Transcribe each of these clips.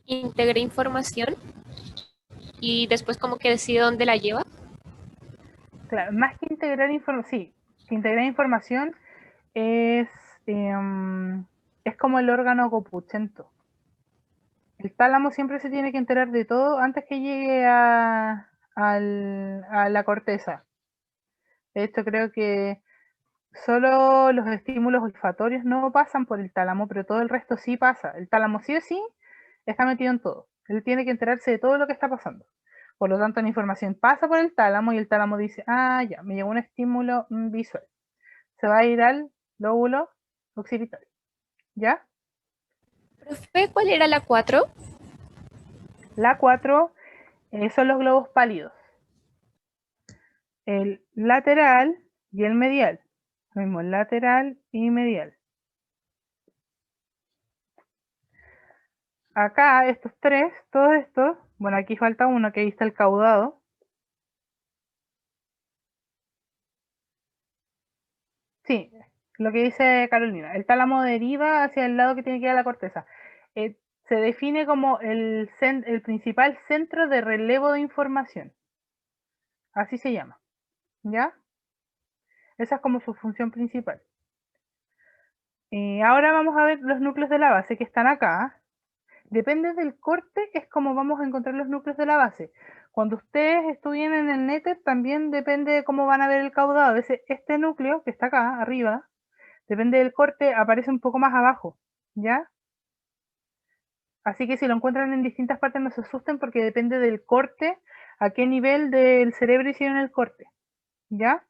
integra información y después como que decide dónde la lleva. Claro, más que integrar información, sí, que integrar información es, es como el órgano copuchento. El tálamo siempre se tiene que enterar de todo antes que llegue a la corteza. De hecho, creo que solo los estímulos olfatorios no pasan por el tálamo, pero todo el resto sí pasa. El tálamo sí o sí está metido en todo. Él tiene que enterarse de todo lo que está pasando. Por lo tanto, la información pasa por el tálamo y el tálamo dice, ah, ya, me llegó un estímulo visual. Se va a ir al lóbulo occipital. ¿Ya? Profe, ¿cuál era la 4? La 4 son los globos pálidos. El lateral y el medial. Lo mismo, lateral y medial. Acá, estos tres, todos estos, bueno, aquí falta uno, que ahí está el caudado. Sí, lo que dice Carolina, el tálamo deriva hacia el lado que tiene que ir a la corteza. Se define como el principal centro de relevo de información. Así se llama, ¿ya? Esa es como su función principal. Ahora vamos a ver los núcleos de la base que están acá. Depende del corte, es como vamos a encontrar los núcleos de la base. Cuando ustedes estudien en el NETER, también depende de cómo van a ver el caudado. A veces este núcleo, que está acá, arriba, depende del corte, aparece un poco más abajo, ¿ya? Así que si lo encuentran en distintas partes, no se asusten porque depende del corte, a qué nivel del cerebro hicieron el corte, ¿ya?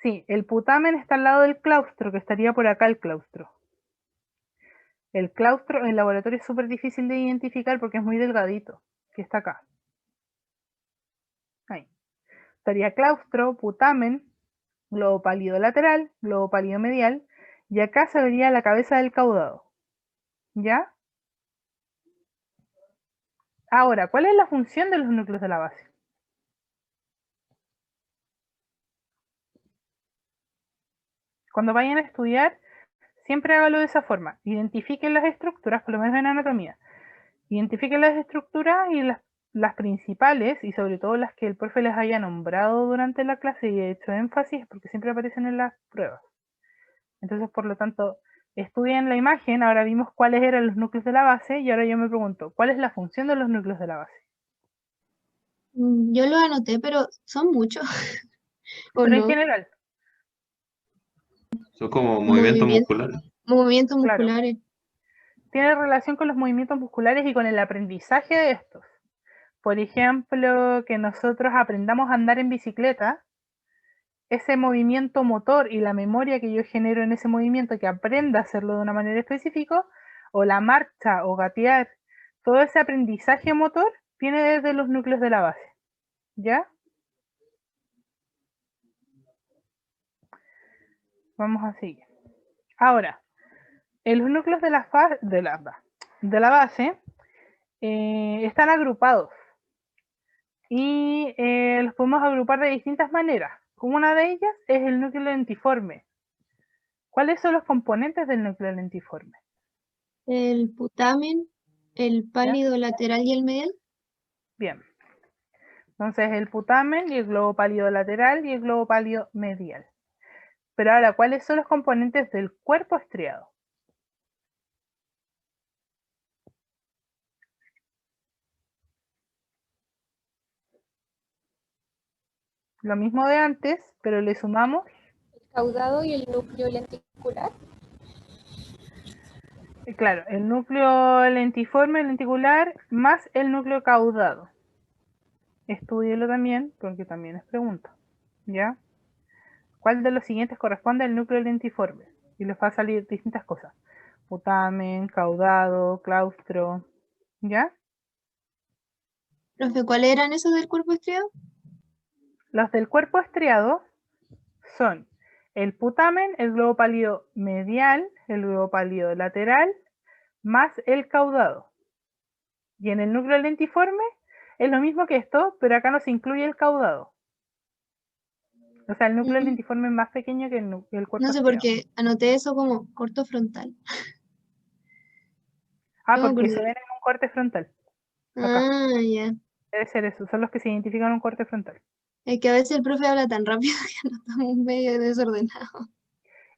Sí, el putamen está al lado del claustro, que estaría por acá el claustro. El claustro en el laboratorio es súper difícil de identificar porque es muy delgadito, que está acá. Ahí. Estaría claustro, putamen, globo pálido lateral, globo pálido medial, y acá se vería la cabeza del caudado. ¿Ya? Ahora, ¿cuál es la función de los núcleos de la base? Cuando vayan a estudiar, siempre hágalo de esa forma. Identifiquen las estructuras, por lo menos en anatomía. Identifiquen las estructuras y las principales, y sobre todo las que el profe les haya nombrado durante la clase y he hecho énfasis, porque siempre aparecen en las pruebas. Entonces, por lo tanto, estudien la imagen, ahora vimos cuáles eran los núcleos de la base, y ahora yo me pregunto, ¿cuál es la función de los núcleos de la base? Yo lo anoté, pero son muchos, ¿o Pero en no? general, Son como movimientos Movimientos, musculares. movimientos claro, musculares. tiene relación con los movimientos musculares y con el aprendizaje de estos. Por ejemplo, que nosotros aprendamos a andar en bicicleta, ese movimiento motor y la memoria que yo genero en ese movimiento, que aprenda a hacerlo de una manera específica, o la marcha o gatear, todo ese aprendizaje motor viene desde los núcleos de la base. ¿Ya? Vamos a seguir. Ahora, en los núcleos de la base están agrupados y los podemos agrupar de distintas maneras. Una de ellas es el núcleo lentiforme. ¿Cuáles son los componentes del núcleo lentiforme? El putamen, el ¿Ya? pálido lateral y el medial. Bien. Entonces el putamen y el globo pálido lateral y el globo pálido medial. Pero ahora, ¿cuáles son los componentes del cuerpo estriado? Lo mismo de antes, pero le sumamos, El caudado y el núcleo lenticular. claro, el núcleo lentiforme, lenticular, más el núcleo caudado. Estúdielo también, porque también es pregunta. ¿Ya? ¿Cuál de los siguientes corresponde al núcleo lentiforme? Y les va a salir distintas cosas. Putamen, caudado, claustro. ¿Ya? Profe, ¿cuáles eran esos del cuerpo estriado? Los del cuerpo estriado son el putamen, el globo pálido medial, el globo pálido lateral, más el caudado. Y en el núcleo lentiforme es lo mismo que esto, pero acá no se incluye el caudado. O sea, el núcleo Mm, lentiforme es más pequeño que el No cuerpo sé por estriado. qué anoté eso como corto frontal. Ah, No me porque se acuerdo. ven en un corte frontal. Acá. Ah, ya. Debe ser eso. Son los que se identifican en un corte frontal. Es que a veces el profe habla tan rápido que no estamos medio desordenados.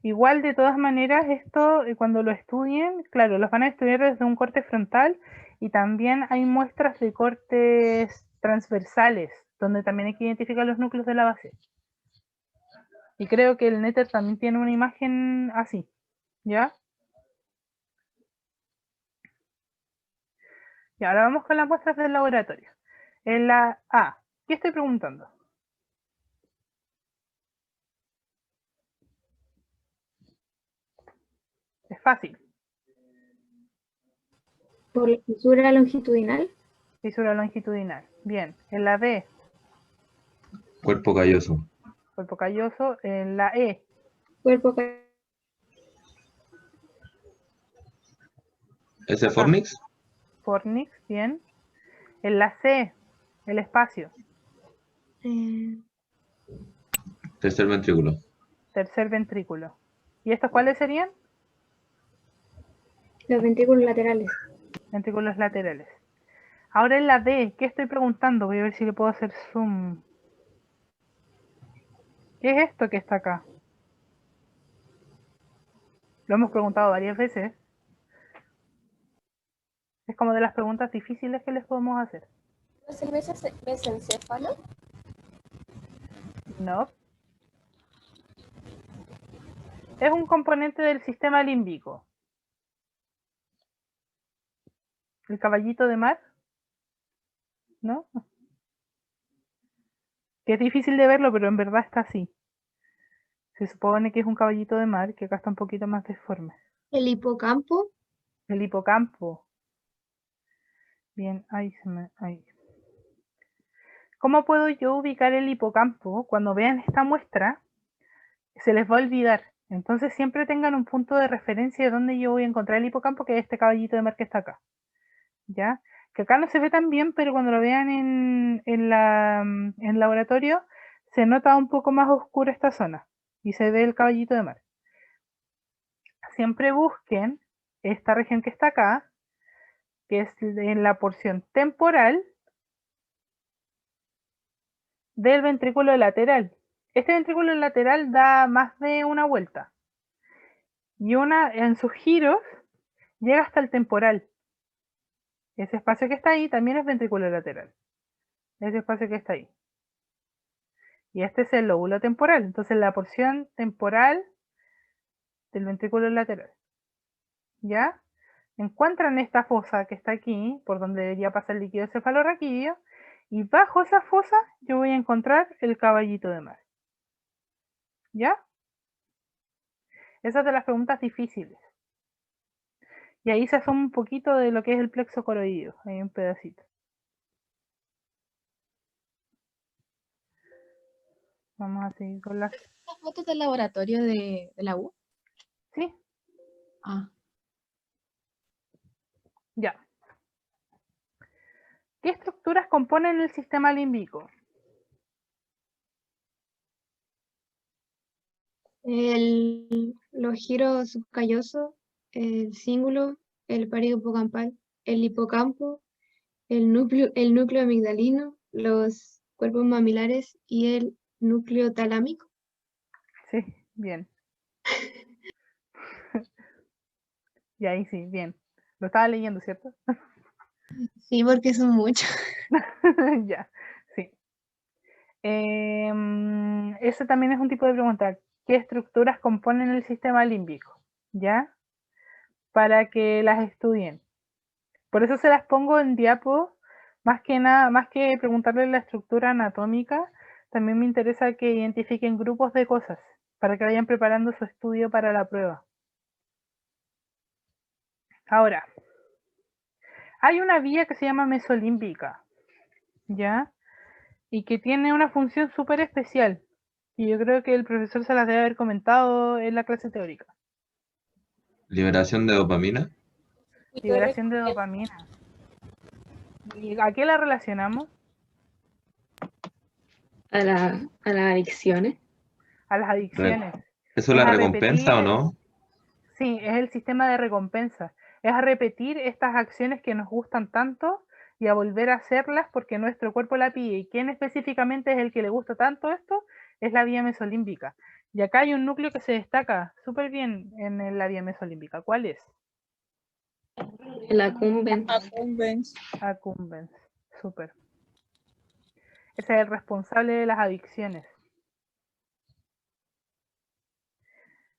Igual, de todas maneras, esto cuando lo estudien, claro, los van a estudiar desde un corte frontal y también hay muestras de cortes transversales, donde también hay que identificar los núcleos de la base. Y creo que el Nether también tiene una imagen así, ¿ya? Y ahora vamos con las muestras del laboratorio. En la A, ¿qué estoy preguntando? Es fácil. Por la fisura longitudinal, Fisura longitudinal. Bien. En la B, Cuerpo calloso. cuerpo calloso. En la E, cuerpo ca- ¿Ese Fornix? fornix. Bien. En la C, el espacio. Eh, Tercer ventrículo. Tercer ventrículo. ¿Y estos cuáles serían? los ventrículos laterales, Ventrículos laterales. Ahora en la D, ¿qué estoy preguntando? Voy a ver si le puedo hacer zoom. ¿Qué es esto que está acá? Lo hemos preguntado varias veces. Es como de las preguntas difíciles que les podemos hacer. ¿Es el mesencéfalo? No. Es un componente del sistema límbico. ¿El caballito de mar? ¿No? Que es difícil de verlo, pero en verdad está así. Se supone que es un caballito de mar, que acá está un poquito más deforme. el hipocampo. El hipocampo. Bien, ahí se me... Ahí. ¿Cómo puedo yo ubicar el hipocampo? Cuando vean esta muestra, se les va a olvidar. Entonces siempre tengan un punto de referencia de dónde yo voy a encontrar el hipocampo, que es este caballito de mar que está acá. ¿Ya? Que acá no se ve tan bien, pero cuando lo vean en laboratorio, se nota un poco más oscura esta zona. Y se ve el caballito de mar. Siempre busquen esta región que está acá, que es en la porción temporal del ventrículo lateral. Este ventrículo lateral da más de una vuelta. Y en sus giros llega hasta el temporal. Ese espacio que está ahí también es ventrículo lateral. Ese espacio que está ahí. Y este es el lóbulo temporal. Entonces la porción temporal del ventrículo lateral. ¿Ya? Encuentran esta fosa que está aquí, por donde debería pasar el líquido cefalorraquídeo, y bajo esa fosa yo voy a encontrar el caballito de mar. ¿Ya? Esas de las preguntas difíciles. Y ahí se asoma un poquito de lo que es el plexo coroideo. Hay un pedacito. Vamos a seguir con las... ¿Las fotos del laboratorio de la U? Sí, Ah, ya. ¿Qué estructuras componen el sistema límbico? Los giros subcallosos, el cíngulo, el parido hipocampal, el hipocampo, el núcleo amigdalino, los cuerpos mamilares y el núcleo talámico. Sí, bien. Y ahí sí, bien. Lo estaba leyendo, ¿cierto? Sí, porque son muchos. Ya, sí. Ese también es un tipo de pregunta. ¿Qué estructuras componen el sistema límbico? ¿Ya? Para que las estudien. Por eso se las pongo en diapo, más que nada, más que preguntarles la estructura anatómica, también me interesa que identifiquen grupos de cosas, para que vayan preparando su estudio para la prueba. Ahora, hay una vía que se llama mesolímbica, ¿ya? Y que tiene una función súper especial, y yo creo que el profesor se las debe haber comentado en la clase teórica. Liberación de dopamina. Liberación de dopamina. ¿Y a qué la relacionamos? a las adicciones. A las adicciones. ¿Eso Es la a recompensa o repetir. no? Sí, es el sistema de recompensa. Es a repetir estas acciones que nos gustan tanto y a volver a hacerlas porque nuestro cuerpo la pide. ¿Y quién específicamente es el que le gusta tanto esto? Es la vía mesolímbica. Y acá hay un núcleo que se destaca súper bien en la vía mesolímbica. ¿Cuál es? El accumbens. Accumbens. Accumbens. Súper. Ese es el responsable de las adicciones.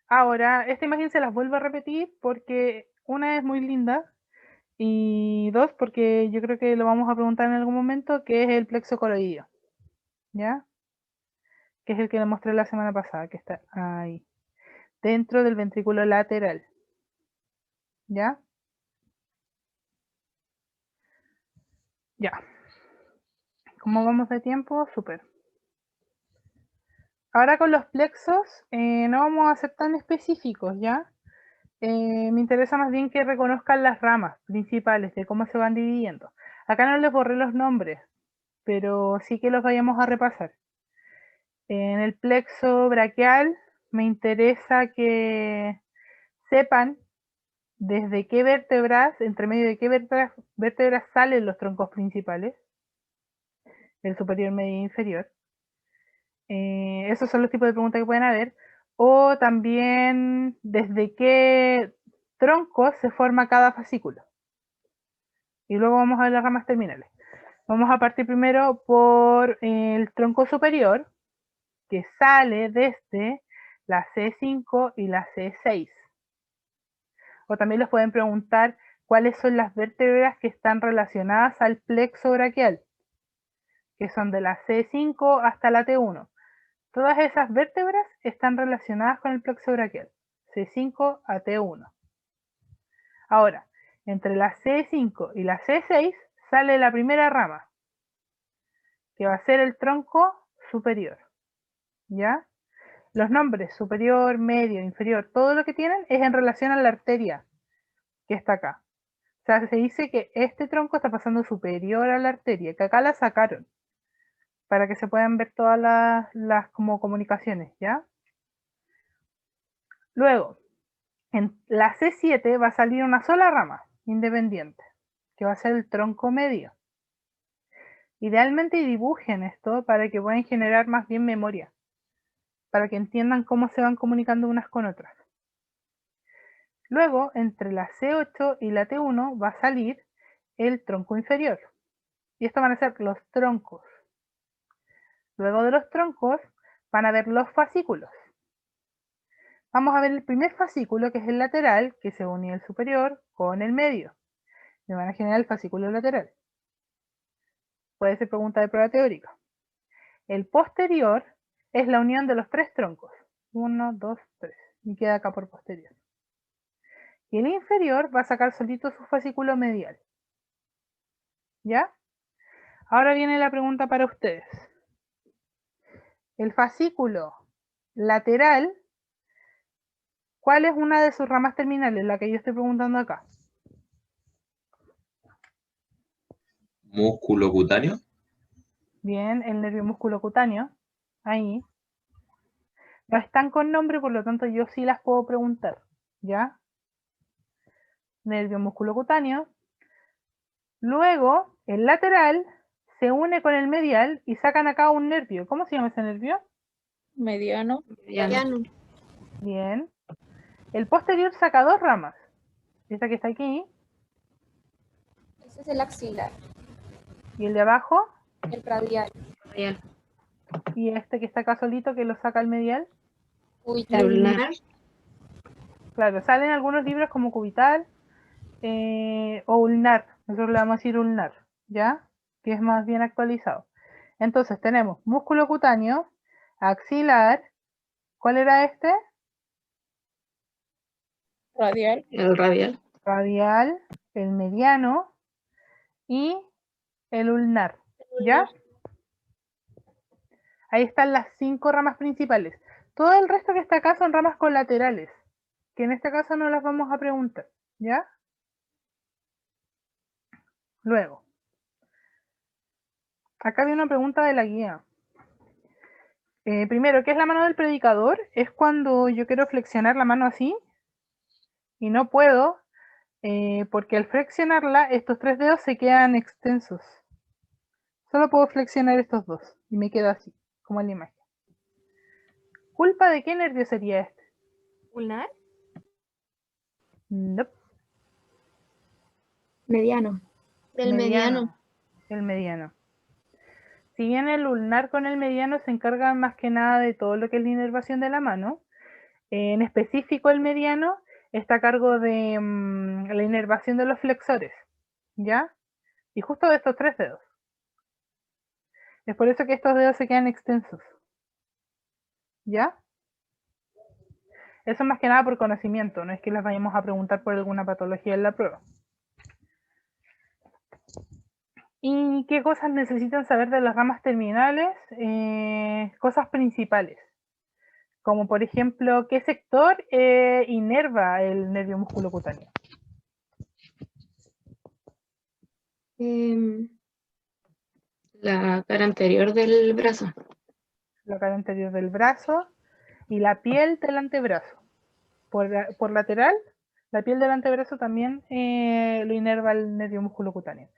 Ahora, esta imagen se las vuelvo a repetir porque una es muy linda y dos, porque yo creo que lo vamos a preguntar en algún momento, que es el plexo coroideo. ¿Ya? Que es el que le mostré la semana pasada, que está ahí. Dentro del ventrículo lateral. ¿Ya? Ya. ¿Cómo vamos de tiempo? Súper. Ahora con los plexos no vamos a ser tan específicos, ¿ya? Me interesa más bien que reconozcan las ramas principales de cómo se van dividiendo. Acá no les borré los nombres, pero sí que los vayamos a repasar. En el plexo braquial me interesa que sepan desde qué vértebras, entre medio de qué vértebras salen los troncos principales, el superior, medio e inferior. Esos son los tipos de preguntas que pueden haber. O también desde qué troncos se forma cada fascículo. Y luego vamos a ver las ramas terminales. Vamos a partir primero por el tronco superior, que sale desde la C5 y la C6. O también les pueden preguntar cuáles son las vértebras que están relacionadas al plexo braquial, que son de la C5 hasta la T1. Todas esas vértebras están relacionadas con el plexo braquial, C5 a T1. Ahora, entre la C5 y la C6 sale la primera rama, que va a ser el tronco superior. ¿Ya? Los nombres superior, medio, inferior, todo lo que tienen es en relación a la arteria que está acá. O sea, se dice que este tronco está pasando superior a la arteria, que acá la sacaron, para que se puedan ver todas las como comunicaciones, ¿ya? Luego, en la C7 va a salir una sola rama independiente, que va a ser el tronco medio. Idealmente dibujen esto para que puedan generar más bien memoria, para que entiendan cómo se van comunicando unas con otras. Luego, entre la C8 y la T1 va a salir el tronco inferior. Y estos van a ser los troncos. Luego de los troncos van a ver los fascículos. Vamos a ver el primer fascículo, que es el lateral, que se une el superior con el medio. Me van a generar el fascículo lateral. Puede ser pregunta de prueba teórica. El posterior es la unión de los tres troncos. 1, 2, 3. Y queda acá por posterior. Y el inferior va a sacar solito su fascículo medial. ¿Ya? Ahora viene la pregunta para ustedes. El fascículo lateral, ¿cuál es una de sus ramas terminales? La que yo estoy preguntando acá. Músculo cutáneo. Bien, el nervio musculocutáneo. Ahí. No están con nombre, por lo tanto yo sí las puedo preguntar. ¿Ya? Nervio musculocutáneo. Luego, el lateral se une con el medial y sacan acá un nervio. ¿Cómo se llama ese nervio? Mediano. Mediano. Bien. El posterior saca dos ramas. Esta que está aquí. Ese es el axilar, Y el de abajo. el radial. Radial. Y este que está acá solito, que lo saca el medial. Cubital. Ulnar. Claro, salen algunos libros como cubital o ulnar. Nosotros le vamos a decir ulnar, ¿ya? Que es más bien actualizado. Entonces tenemos músculo cutáneo, axilar. ¿Cuál era este? Radial. El radial. Radial, el mediano y el ulnar, ¿ya? Ahí están las 5 ramas principales. Todo el resto que está acá son ramas colaterales, que en este caso no las vamos a preguntar, ¿ya? Luego, acá viene una pregunta de la guía. Primero, ¿qué es la mano del predicador? Es cuando yo quiero flexionar la mano así y no puedo, porque al flexionarla, estos 3 dedos se quedan extensos. Solo puedo flexionar estos 2 y me quedo así, como en la imagen. ¿Culpa de qué nervio sería este? Ulnar. Nope. Mediano. Del mediano. El mediano. Si bien el ulnar con el mediano se encarga más que nada de todo lo que es la inervación de la mano, en específico el mediano está a cargo de la inervación de los flexores, ¿ya? Y justo de estos 3 dedos. Es por eso que estos dedos se quedan extensos, ¿ya? Eso más que nada por conocimiento, no es que les vayamos a preguntar por alguna patología en la prueba. ¿Y qué cosas necesitan saber de las ramas terminales? Cosas principales, como por ejemplo, ¿qué sector inerva el nervio musculocutáneo? La cara anterior del brazo. La cara anterior del brazo y la piel del antebrazo. Por lateral, la piel del antebrazo también lo inerva el nervio musculocutáneo.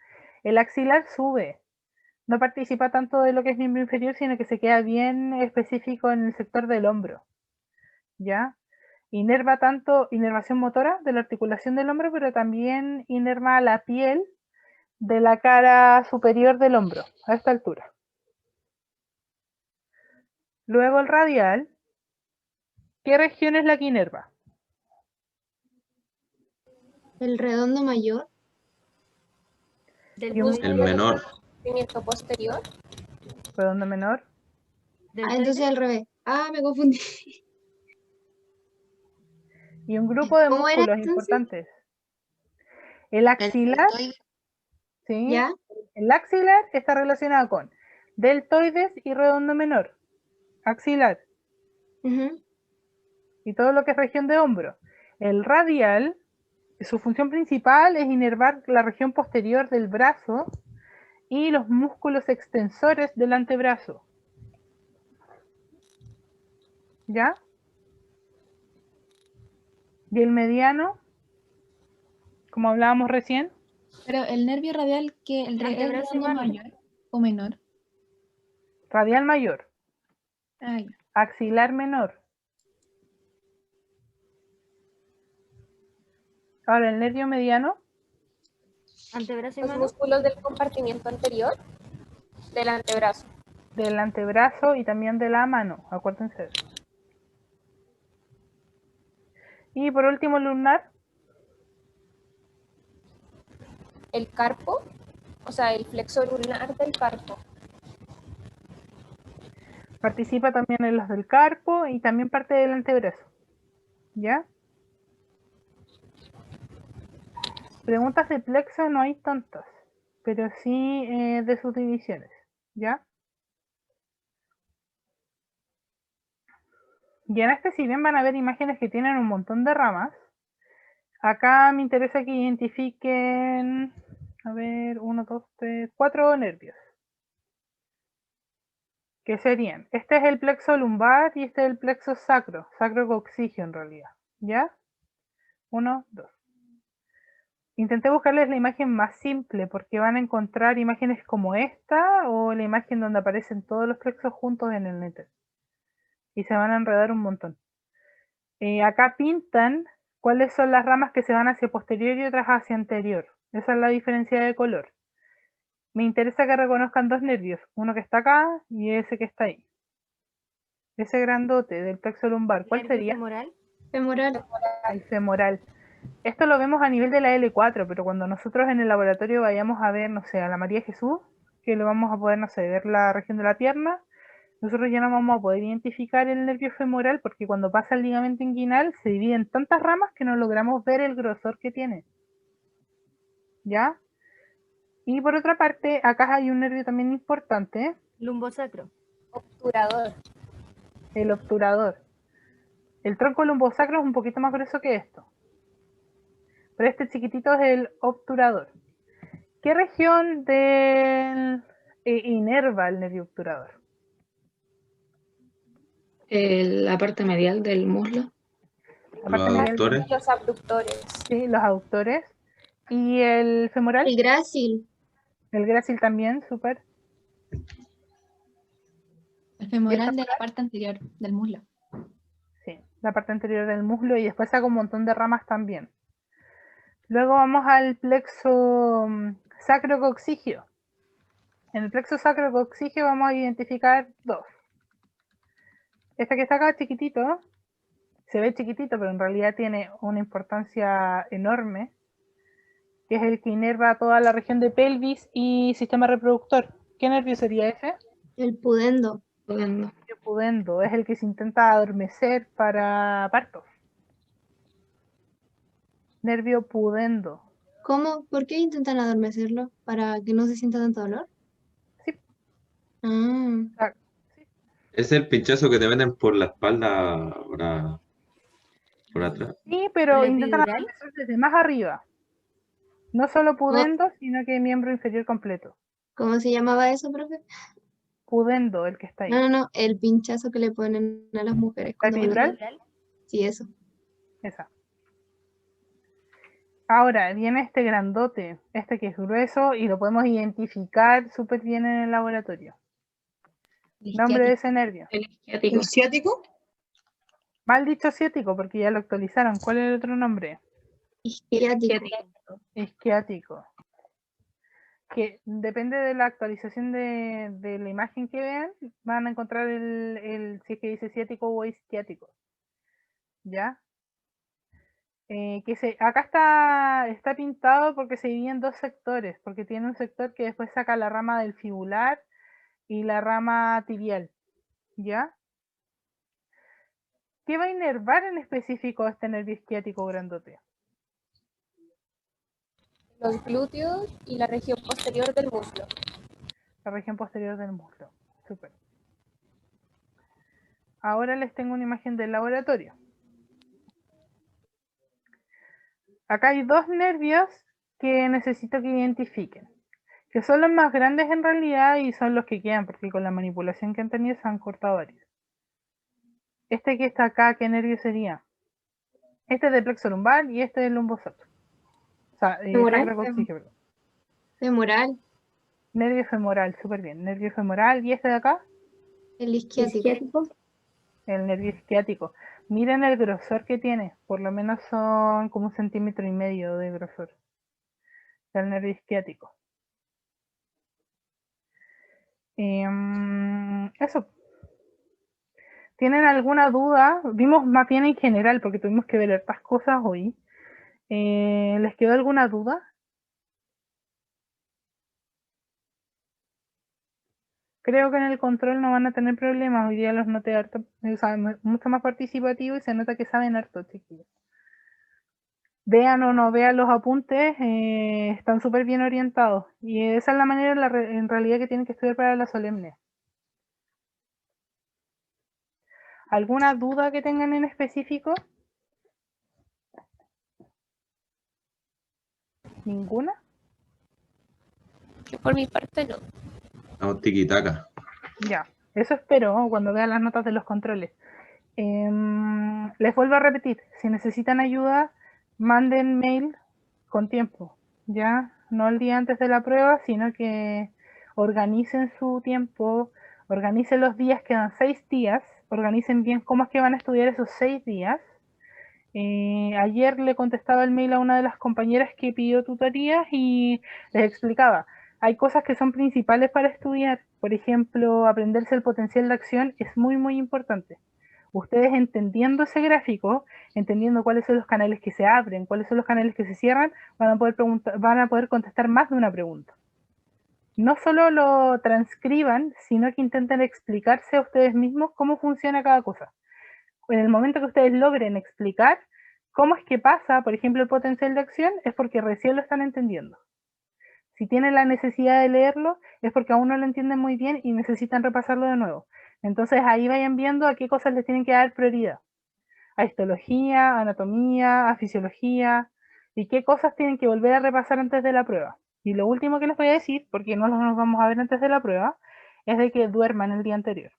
El axilar sube, no participa tanto de lo que es miembro inferior, sino que se queda bien específico en el sector del hombro. ¿Ya? Inerva tanto inervación motora de la articulación del hombro, pero también inerva la piel de la cara superior del hombro, a esta altura. Luego el radial. ¿Qué región es la que inerva? El redondo mayor. Del Y un- músculo El del menor. compartimiento posterior. Redondo menor. Entonces al revés. Me confundí. Y un grupo de ¿Cómo era músculos entonces? importantes. El axilar, ¿sí? ¿Ya? El axilar está relacionado con deltoides y redondo menor. Axilar. Ujú. Y todo lo que es región de hombro. El radial, su función principal es inervar la región posterior del brazo y los músculos extensores del antebrazo. ¿Ya? Y el mediano, como hablábamos recién, Pero el nervio radial, que el Antebrazo y redondo mano. mayor o menor. radial mayor, Ah, ya. axilar menor. Ahora el nervio mediano, Antebrazo y mano. Los músculos del compartimiento anterior del antebrazo. del antebrazo y también de la mano, acuérdense de eso. Y por último el ulnar, El carpo, o sea, el flexor ulnar del carpo. participa también en los del carpo y también parte del antebrazo. ¿Ya? Preguntas de plexo no hay tantas, pero sí de sus divisiones. ¿Ya? Y en este, si bien van a ver imágenes que tienen un montón de ramas, acá me interesa que identifiquen, a ver, 1, 2, 3, 4 nervios. Que serían, este es el plexo lumbar y este es el plexo sacro, sacrococcigio en realidad. ¿Ya? 1, 2. Intenté buscarles la imagen más simple porque van a encontrar imágenes como esta o la imagen donde aparecen todos los plexos juntos en el netter. Y se van a enredar un montón. Acá pintan cuáles son las ramas que se van hacia posterior y otras hacia anterior. Esa es la diferencia de color. Me interesa que reconozcan 2 nervios, uno que está acá y ese que está ahí. Ese grandote del plexo lumbar, ¿cuál sería? Femoral. Femoral. El femoral. Esto lo vemos a nivel de la L4, pero cuando nosotros en el laboratorio vayamos a ver, no sé, a la María Jesús, que lo vamos a poder, no sé, ver la región de la pierna, nosotros ya no vamos a poder identificar el nervio femoral porque cuando pasa el ligamento inguinal se divide en tantas ramas que no logramos ver el grosor que tiene. ¿Ya? Y por otra parte, acá hay un nervio también importante, Lumbosacro. Obturador. el obturador. El tronco lumbosacro es un poquito más grueso que esto. Pero este chiquitito es el obturador. ¿Qué región del inerva el nervio obturador? La parte medial del muslo. La parte Los medial, aductores. Los abductores. sí, los aductores. ¿Y el femoral? El grácil. El grácil también, súper. El femoral de la parte anterior del muslo. Sí, la parte anterior del muslo y después saca un montón de ramas también. Luego vamos al plexo sacrococcígeo. En el plexo sacrococcígeo vamos a identificar dos. Este que está acá chiquitito, se ve chiquitito, pero en realidad tiene una importancia enorme, que es el que inerva toda la región de pelvis y sistema reproductor. ¿Qué nervio sería ese? El pudendo. Pudendo. El pudendo, es el que se intenta adormecer para parto. Nervio pudendo. ¿Cómo? ¿Por qué intentan adormecerlo? ¿Para que no se sienta tanto dolor? Sí. Ah, Es el pinchazo que te meten por la espalda por atrás. Sí, pero ¿El intentan epidural? adormecer desde más arriba. No solo pudendo, sino que miembro inferior completo. ¿cómo se llamaba eso, profe? Pudendo, el que está ahí. No, el pinchazo que le ponen a las mujeres ¿La cuando van a epidural? dar. Sí, eso. Esa. Ahora viene este grandote, este que es grueso y lo podemos identificar súper bien en el laboratorio. El Nombre de isquiático. ese nervio. El isquiático. ¿El ciático? Mal dicho ciático porque ya lo actualizaron. ¿Cuál es el otro nombre? Isquiático. Isquiático. Que depende de la actualización de la imagen que vean, van a encontrar si es que dice ciático o isquiático. ¿Ya? Acá está pintado porque se divide en dos sectores, porque tiene un sector que después saca la rama del fibular y la rama tibial, ¿ya? ¿Qué va a inervar en específico este nervio isquiático grandote? Los glúteos y la región posterior del muslo. La región posterior del muslo. Súper. Ahora les tengo una imagen del laboratorio. Acá hay dos nervios que necesito que identifiquen, que son los más grandes en realidad y son los que quedan, porque con la manipulación que han tenido se han cortado varios. Este que está acá, ¿qué nervio sería? Este es del plexo lumbar y este del lumbosacro. O sea, Femoral. sacrococcígeo, perdón. Femoral. Nervio femoral, súper bien. Nervio femoral y este de acá, El isquiático. el nervio isquiático. Miren el grosor que tiene, por lo menos son como 1,5 centímetros de grosor. El nervio isquiático. Eso. ¿Tienen alguna duda? Vimos más bien en general, porque tuvimos que ver estas cosas hoy. ¿Les quedó alguna duda? Creo que en el control no van a tener problemas. Hoy día los noté harto, o sea, mucho más participativo y se nota que saben harto, chiquillos. Vean o no vean los apuntes, están súper bien orientados. Y esa es la manera en realidad que tienen que estudiar para la solemne. ¿Alguna duda que tengan en específico? ¿Ninguna? Yo por mi parte no. No, tiquitaca. Ya, eso espero cuando vean las notas de los controles. Les vuelvo a repetir, si necesitan ayuda, manden mail con tiempo, ya, no el día antes de la prueba, sino que organicen su tiempo, organicen los días, quedan 6 días, organicen bien cómo es que van a estudiar esos 6 días. Ayer le contestaba el mail a una de las compañeras que pidió tutorías y les explicaba, hay cosas que son principales para estudiar, por ejemplo, aprenderse el potencial de acción es muy muy importante. Ustedes entendiendo ese gráfico, entendiendo cuáles son los canales que se abren, cuáles son los canales que se cierran, van a poder contestar más de una pregunta. No solo lo transcriban, sino que intenten explicarse a ustedes mismos cómo funciona cada cosa. En el momento que ustedes logren explicar cómo es que pasa, por ejemplo, el potencial de acción, es porque recién lo están entendiendo. Si tienen la necesidad de leerlo, es porque aún no lo entienden muy bien y necesitan repasarlo de nuevo. Entonces ahí vayan viendo a qué cosas les tienen que dar prioridad. A histología, a anatomía, a fisiología, y qué cosas tienen que volver a repasar antes de la prueba. Y lo último que les voy a decir, porque no nos vamos a ver antes de la prueba, es de que duerman el día anterior.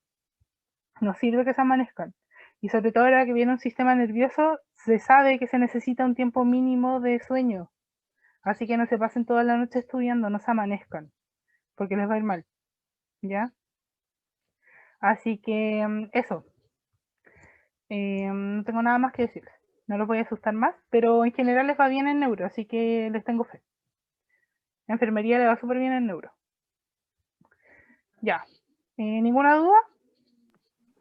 No sirve que se amanezcan. Y sobre todo ahora que viene un sistema nervioso, se sabe que se necesita un tiempo mínimo de sueño. Así que no se pasen toda la noche estudiando, no se amanezcan, porque les va a ir mal, ¿ya? Así que eso. No tengo nada más que decirles. No los voy a asustar más, pero en general les va bien en neuro, así que les tengo fe. Enfermería le va súper bien en neuro. Ya. ¿Ninguna duda?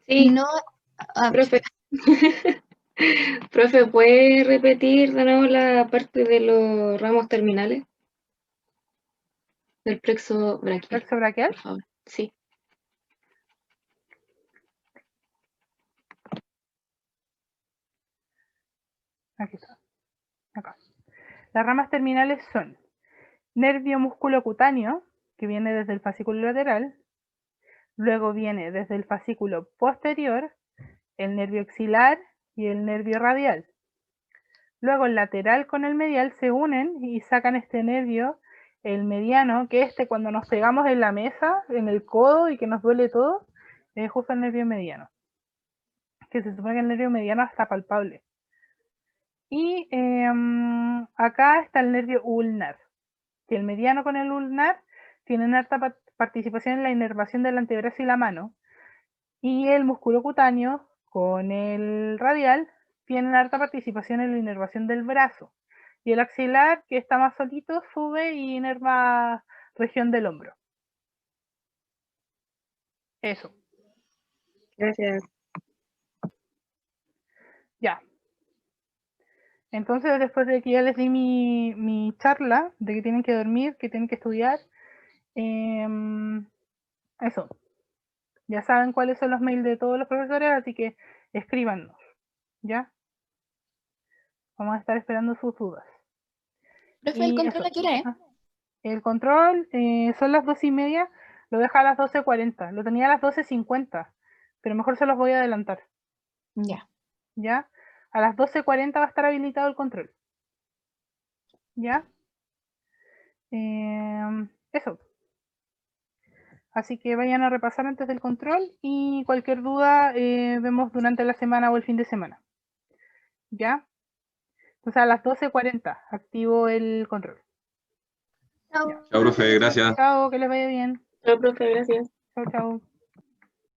Sí, No, ah, profe. Profe, ¿puede repetir de nuevo la parte de los ramos terminales? Del plexo braquial, ¿Plexo braquial? por favor. Sí. Aquí está. Acá. Las ramas terminales son nervio músculo cutáneo, que viene desde el fascículo lateral. Luego viene desde el fascículo posterior, el nervio axilar y el nervio radial. Luego el lateral con el medial se unen y sacan este nervio, el mediano, que cuando nos pegamos en la mesa, en el codo y que nos duele todo, es justo el nervio mediano. Que se supone que el nervio mediano está palpable. Y acá está el nervio ulnar, que el mediano con el ulnar tienen harta participación en la inervación del antebrazo y la mano, y el músculo cutáneo con el radial tienen harta participación en la inervación del brazo, y el axilar, que está más solito, sube y inerva región del hombro. Eso, Gracias. ya. Entonces, después de que ya les di mi charla, de que tienen que dormir, que tienen que estudiar, eso. Ya saben cuáles son los mails de todos los profesores, así que escríbanos, ¿ya? Vamos a estar esperando sus dudas. Profe, ¿el Y control eso. a qué hora es? El control son las 12:30, lo deja a las 12:40. Lo tenía a las 12:50, pero mejor se los voy a adelantar, Ya. ¿ya? A las 12:40 va a estar habilitado el control, ¿ya? Eso. Así que vayan a repasar antes del control y cualquier duda vemos durante la semana o el fin de semana, ¿ya? Entonces a las 12:40 activo el control. chao. Ya. Chao, profe, gracias. Chao, que les vaya bien. Chao, profe, gracias. Chao, chao.